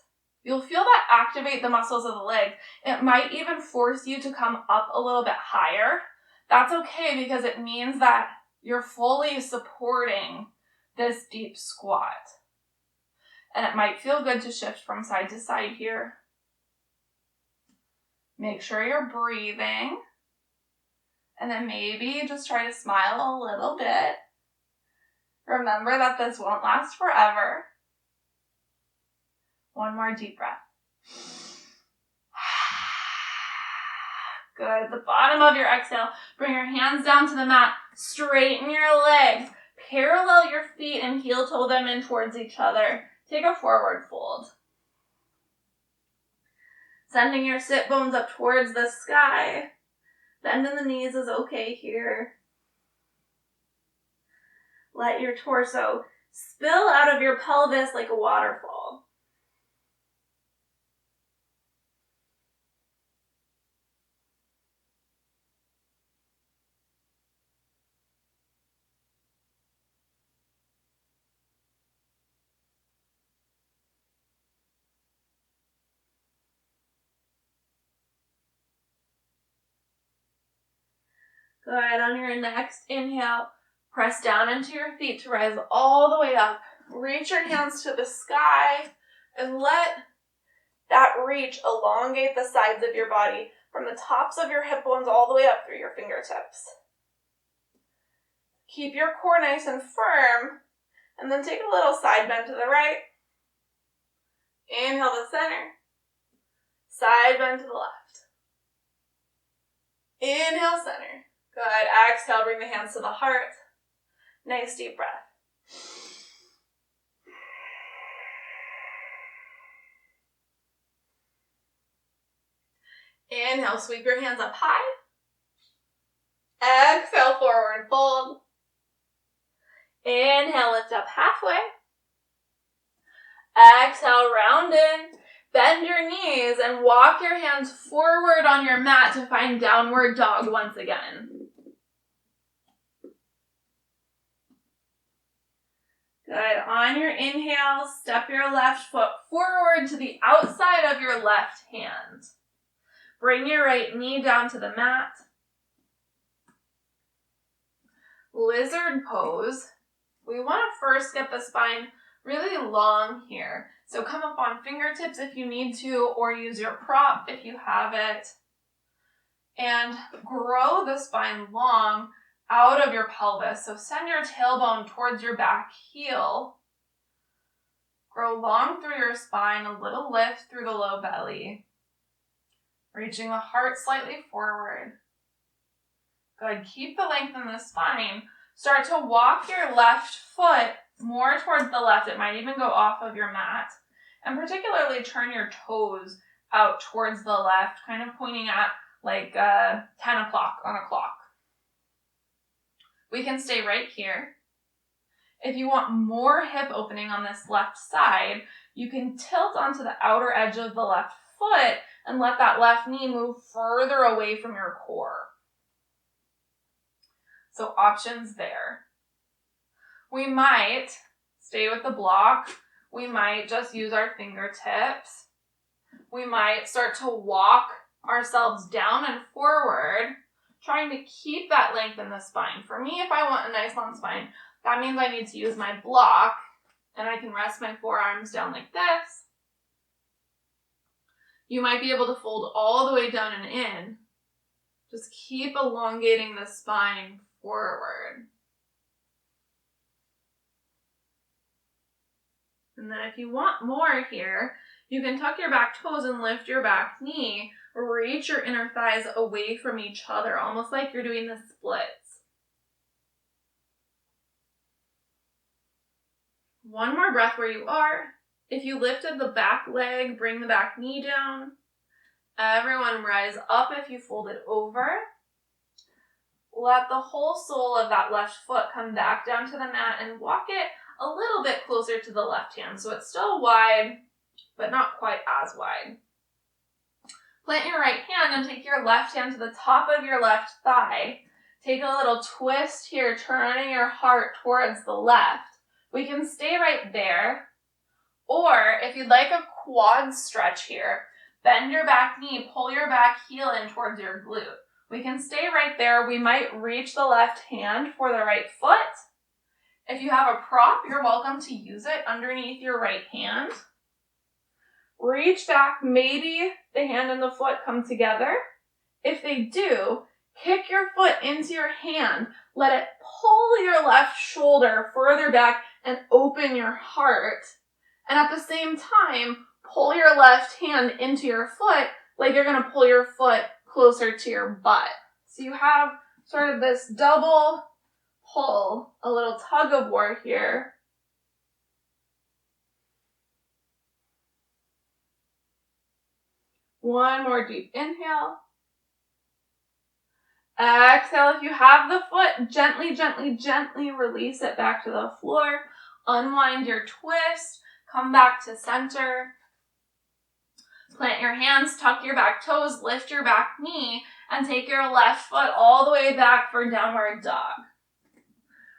You'll feel that activate the muscles of the legs. It might even force you to come up a little bit higher. That's okay because it means that you're fully supporting this deep squat. And it might feel good to shift from side to side here. Make sure you're breathing. And then maybe just try to smile a little bit. Remember that this won't last forever. One more deep breath. Good. At the bottom of your exhale, bring your hands down to the mat. Straighten your legs. Parallel your feet and heel toe them in towards each other. Take a forward fold. Sending your sit bones up towards the sky. Bend in the knees is okay here. Let your torso spill out of your pelvis like a waterfall. Good. On your next inhale, press down into your feet to rise all the way up. Reach your hands to the sky and let that reach elongate the sides of your body from the tops of your hip bones all the way up through your fingertips. Keep your core nice and firm, and then take a little side bend to the right. Inhale to center. Side bend to the left. Inhale, center. Good. Exhale, bring the hands to the heart. Nice deep breath. Inhale, sweep your hands up high. Exhale, forward fold. Inhale, lift up halfway. Exhale, round in. Bend your knees and walk your hands forward on your mat to find downward dog once again. Good. On your inhale, step your left foot forward to the outside of your left hand. Bring your right knee down to the mat. Lizard pose. We want to first get the spine really long here. So come up on fingertips if you need to, or use your prop if you have it. And grow the spine long out of your pelvis. So send your tailbone towards your back heel. Grow long through your spine, a little lift through the low belly. Reaching the heart slightly forward. Good. Keep the length in the spine. Start to walk your left foot more towards the left. It might even go off of your mat. And particularly turn your toes out towards the left, kind of pointing at like 10 o'clock on a clock. We can stay right here. If you want more hip opening on this left side, you can tilt onto the outer edge of the left foot and let that left knee move further away from your core. So options there. We might stay with the block. We might just use our fingertips. We might start to walk ourselves down and forward, trying to keep that length in the spine. For me, if I want a nice long spine, that means I need to use my block, and I can rest my forearms down like this. You might be able to fold all the way down and in. Just keep elongating the spine forward. And then if you want more here, you can tuck your back toes and lift your back knee. Reach your inner thighs away from each other, almost like you're doing the splits. One more breath where you are. If you lifted the back leg, bring the back knee down. Everyone rise up if you fold it over. Let the whole sole of that left foot come back down to the mat and walk it a little bit closer to the left hand. So it's still wide, but not quite as wide. Plant your right hand and take your left hand to the top of your left thigh. Take a little twist here, turning your heart towards the left. We can stay right there. Or if you'd like a quad stretch here, bend your back knee, pull your back heel in towards your glute. We can stay right there. We might reach the left hand for the right foot. If you have a prop, you're welcome to use it underneath your right hand. Reach back, maybe the hand and the foot come together. If they do, kick your foot into your hand. Let it pull your left shoulder further back and open your heart. And at the same time, pull your left hand into your foot like you're going to pull your foot closer to your butt. So you have sort of this double pull, a little tug of war here. One more deep inhale. Exhale. If you have the foot, gently, gently, gently release it back to the floor. Unwind your twist. Come back to center. Plant your hands, tuck your back toes, lift your back knee, and take your left foot all the way back for downward dog.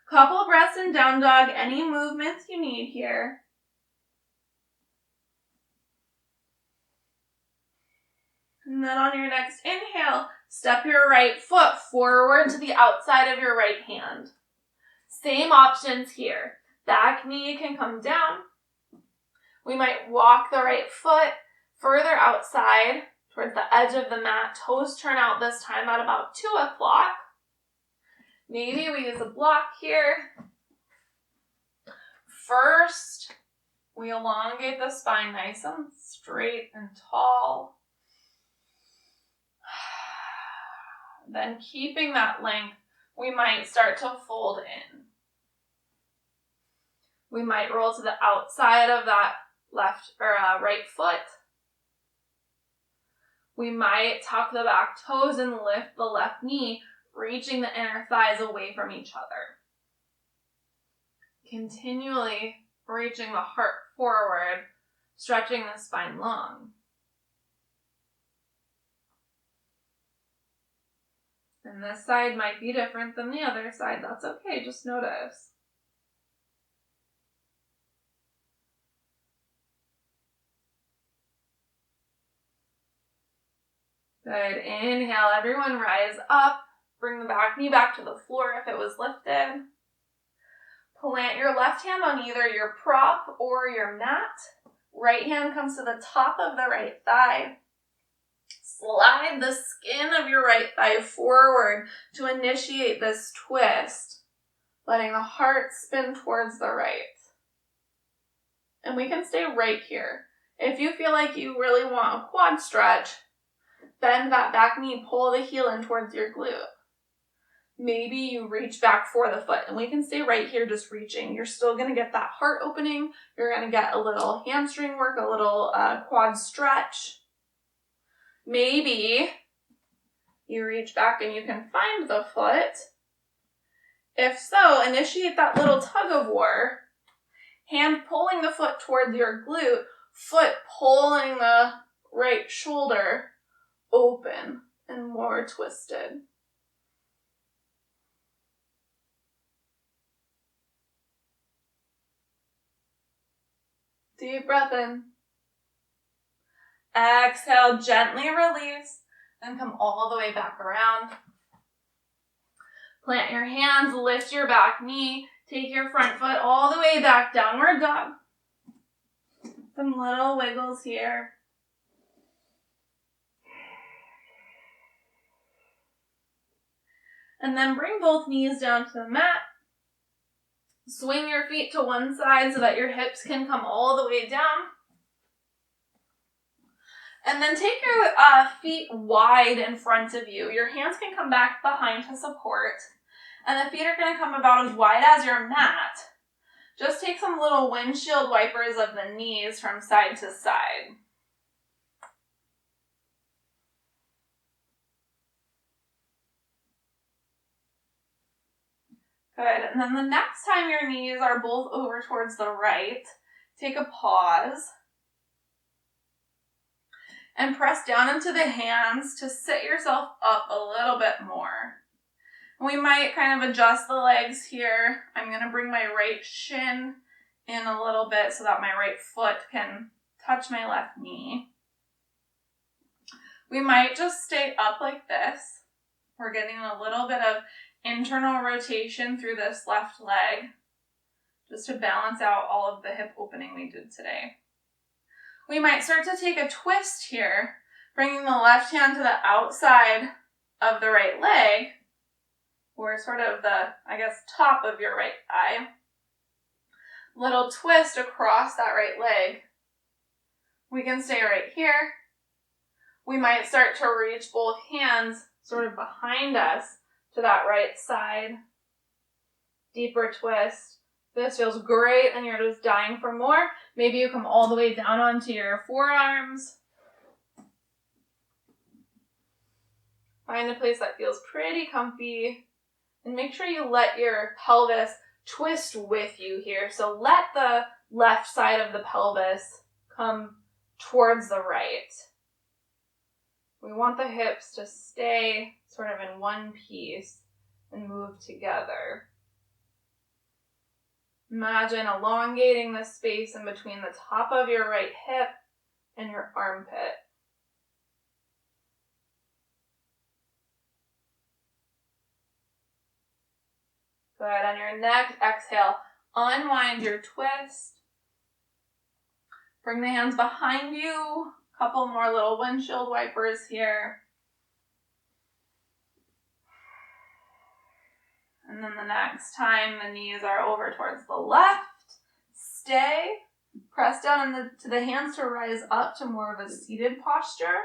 Couple breaths in down dog, any movements you need here. And then on your next inhale, step your right foot forward to the outside of your right hand. Same options here. Back knee can come down. We might walk the right foot further outside towards the edge of the mat. Toes turn out this time at about 2 o'clock. Maybe we use a block here. First, we elongate the spine nice and straight and tall. Then keeping that length, we might start to fold in. We might roll to the outside of that left or right foot. We might tuck the back toes and lift the left knee, reaching the inner thighs away from each other. Continually reaching the heart forward, stretching the spine long. And this side might be different than the other side. That's okay, just notice. Good. Inhale, everyone rise up. Bring the back knee back to the floor if it was lifted. Plant your left hand on either your prop or your mat. Right hand comes to the top of the right thigh. Slide the skin of your right thigh forward to initiate this twist, letting the heart spin towards the right. And we can stay right here. If you feel like you really want a quad stretch, bend that back knee, pull the heel in towards your glute. Maybe you reach back for the foot, and we can stay right here just reaching. You're still going to get that heart opening. You're going to get a little hamstring work, a little quad stretch. Maybe you reach back and you can find the foot. If so, initiate that little tug of war. Hand pulling the foot towards your glute, foot pulling the right shoulder open and more twisted. Deep breath in. Exhale, gently release, and come all the way back around. Plant your hands, lift your back knee, take your front foot all the way back, downward dog. Some little wiggles here. And then bring both knees down to the mat. Swing your feet to one side so that your hips can come all the way down. And then take your feet wide in front of you. Your hands can come back behind to support. And the feet are going to come about as wide as your mat. Just take some little windshield wipers of the knees from side to side. Good. And then the next time your knees are both over towards the right, take a pause. And press down into the hands to sit yourself up a little bit more. We might kind of adjust the legs here. I'm going to bring my right shin in a little bit so that my right foot can touch my left knee. We might just stay up like this. We're getting a little bit of internal rotation through this left leg just to balance out all of the hip opening we did today. We might start to take a twist here, bringing the left hand to the outside of the right leg, or sort of the, top of your right thigh. Little twist across that right leg. We can stay right here, we might start to reach both hands sort of behind us to that right side. Deeper twist. This feels great and you're just dying for more. Maybe you come all the way down onto your forearms. Find a place that feels pretty comfy. And make sure you let your pelvis twist with you here. So let the left side of the pelvis come towards the right. We want the hips to stay sort of in one piece and move together. Imagine elongating the space in between the top of your right hip and your armpit. Good. On your next exhale, unwind your twist. Bring the hands behind you. A couple more little windshield wipers here. And then the next time the knees are over towards the left, stay. Press down to the hands to rise up to more of a seated posture.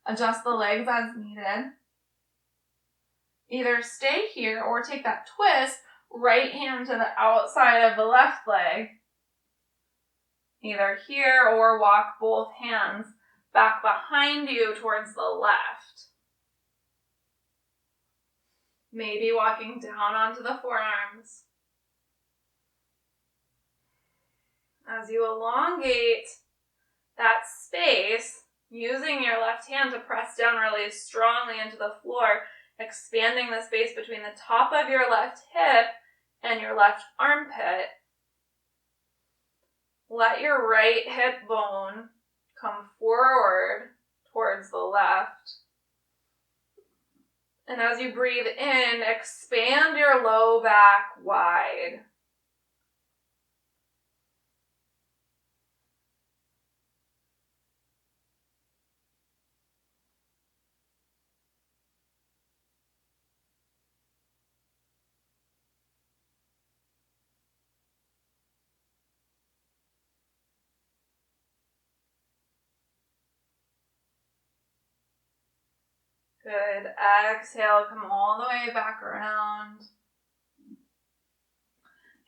Adjust the legs as needed. Either stay here or take that twist, right hand to the outside of the left leg. Either here or walk both hands back behind you towards the left. Maybe walking down onto the forearms. As you elongate that space, using your left hand to press down really strongly into the floor, expanding the space between the top of your left hip and your left armpit. Let your right hip bone come forward towards the left. And as you breathe in, expand your low back wide. Good. Exhale, come all the way back around.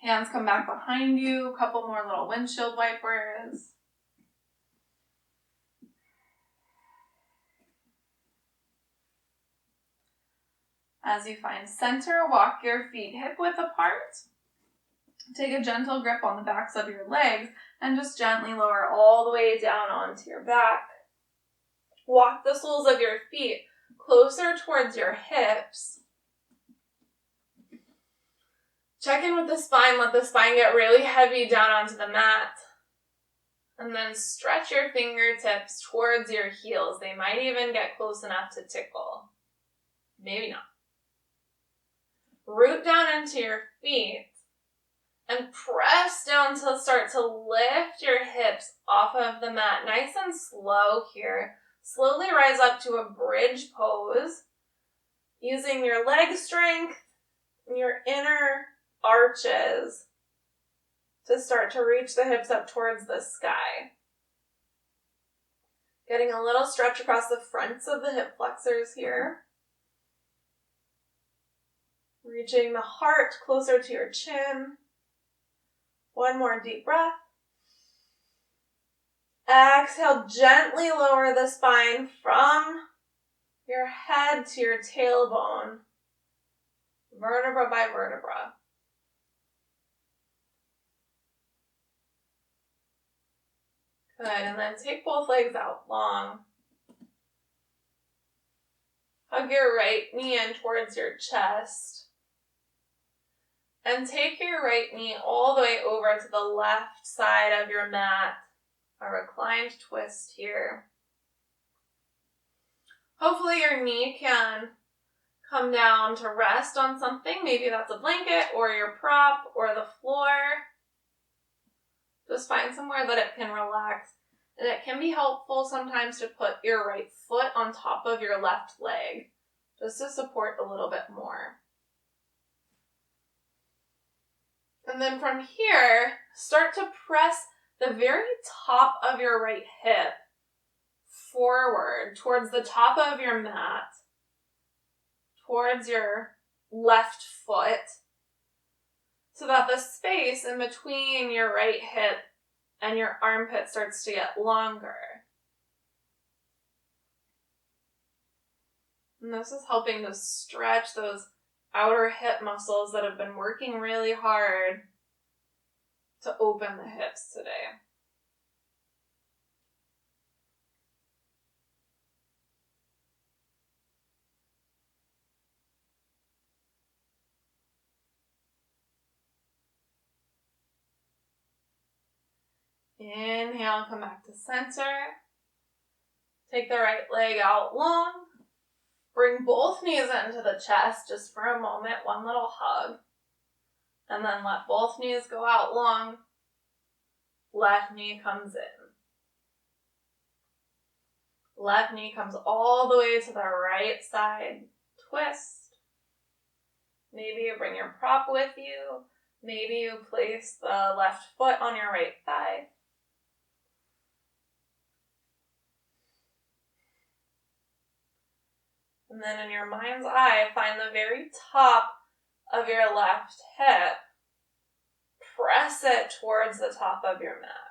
Hands come back behind you. A couple more little windshield wipers. As you find center, walk your feet hip-width apart. Take a gentle grip on the backs of your legs and just gently lower all the way down onto your back. Walk the soles of your feet closer towards your hips. Check in with the spine. Let the spine get really heavy down onto the mat. And then stretch your fingertips towards your heels. They might even get close enough to tickle. Maybe not. Root down into your feet and press down to start to lift your hips off of the mat. Nice and slow here. Slowly rise up to a bridge pose using your leg strength and your inner arches to start to reach the hips up towards the sky. Getting a little stretch across the fronts of the hip flexors here. Reaching the heart closer to your chin. One more deep breath. Exhale, gently lower the spine from your head to your tailbone, vertebra by vertebra. Good, and then take both legs out long. Hug your right knee in towards your chest. And take your right knee all the way over to the left side of your mat. A reclined twist here. Hopefully your knee can come down to rest on something. Maybe that's a blanket or your prop or the floor. Just find somewhere that it can relax. And it can be helpful sometimes to put your right foot on top of your left leg, just to support a little bit more. And then from here, start to press the very top of your right hip forward towards the top of your mat, towards your left foot, so that the space in between your right hip and your armpit starts to get longer. And this is helping to stretch those outer hip muscles that have been working really hard to open the hips today. Inhale, come back to center. Take the right leg out long. Bring both knees into the chest just for a moment, one little hug. And then let both knees go out long. Left knee comes in. Left knee comes all the way to the right side. Twist. Maybe you bring your prop with you. Maybe you place the left foot on your right thigh. And then in your mind's eye, find the very top of your left hip. Press it towards the top of your mat.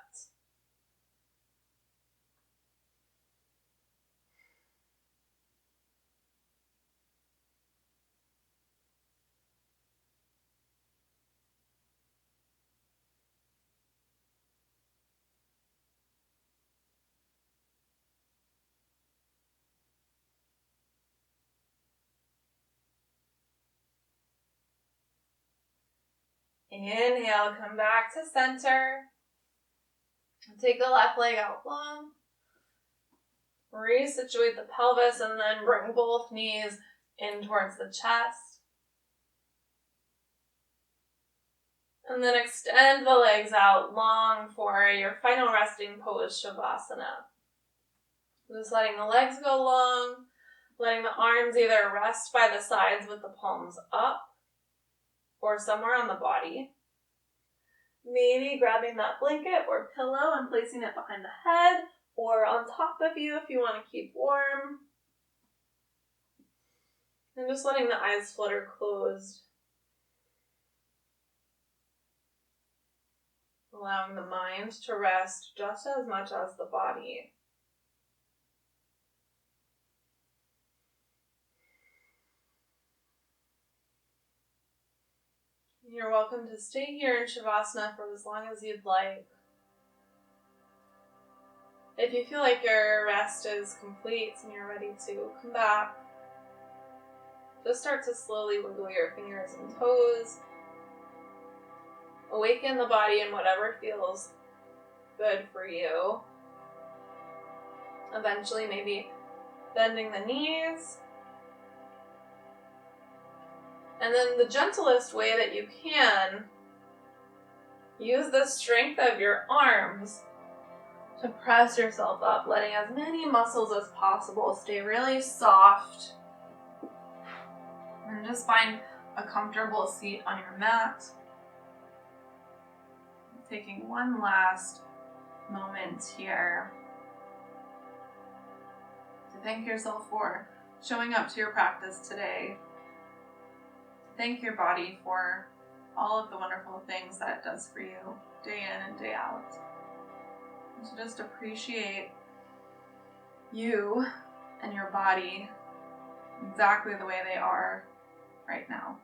Inhale, come back to center. Take the left leg out long. Resituate the pelvis and then bring both knees in towards the chest. And then extend the legs out long for your final resting pose, Shavasana. Just letting the legs go long, letting the arms either rest by the sides with the palms up or somewhere on the body. Maybe grabbing that blanket or pillow and placing it behind the head or on top of you if you want to keep warm. And just letting the eyes flutter closed. Allowing the mind to rest just as much as the body. You're welcome to stay here in Shavasana for as long as you'd like. If you feel like your rest is complete and you're ready to come back, just start to slowly wiggle your fingers and toes. Awaken the body in whatever feels good for you. Eventually, maybe bending the knees. And then the gentlest way that you can, use the strength of your arms to press yourself up, letting as many muscles as possible stay really soft. And just find a comfortable seat on your mat. Taking one last moment here to thank yourself for showing up to your practice today. Thank your body for all of the wonderful things that it does for you day in and day out. And to just appreciate you and your body exactly the way they are right now.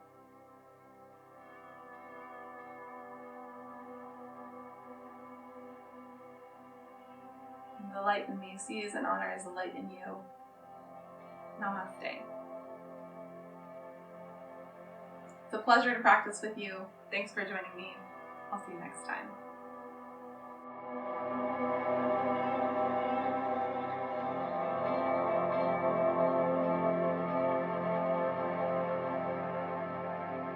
And the light in me sees and honors the light in you. Namaste. It's a pleasure to practice with you. Thanks for joining me. I'll see you next time.